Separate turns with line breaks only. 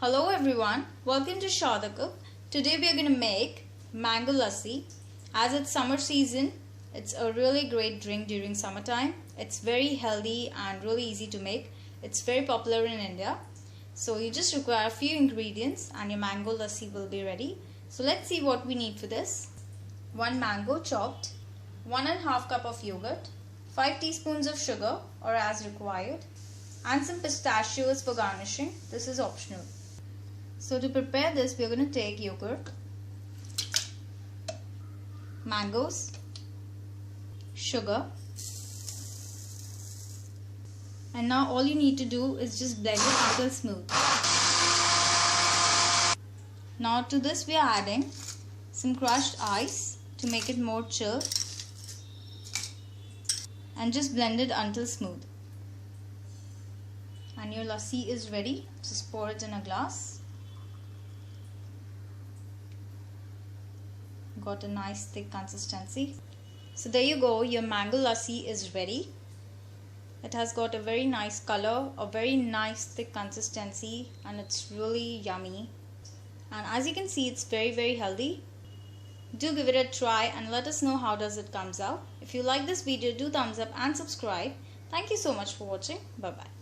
Hello everyone, welcome to Shaw the Cook. Today we are going to make mango lassi. As it's summer season, it's a really great drink during summertime. It's very healthy and really easy to make. It's very popular in India. So you just require a few ingredients and your mango lassi will be ready. So let's see what we need for this. 1 mango chopped, 1.5 cup of yogurt, 5 teaspoons of sugar or as required, and some pistachios for garnishing. This is optional. So to prepare this, we are going to take yogurt, mangoes, sugar, and now all you need to do is just blend it until smooth. Now to this we are adding some crushed ice to make it more chilled and just blend it until smooth. And your lassi is ready. Just pour it in a glass. Got a nice thick consistency. So there you go, your mango lassi is ready. It has got a very nice color, a very nice thick consistency, and it's really yummy. And as you can see, it's very healthy. Do give it a try and let us know how does it comes out. If you like this video, do thumbs up and subscribe. Thank you so much for watching. Bye bye.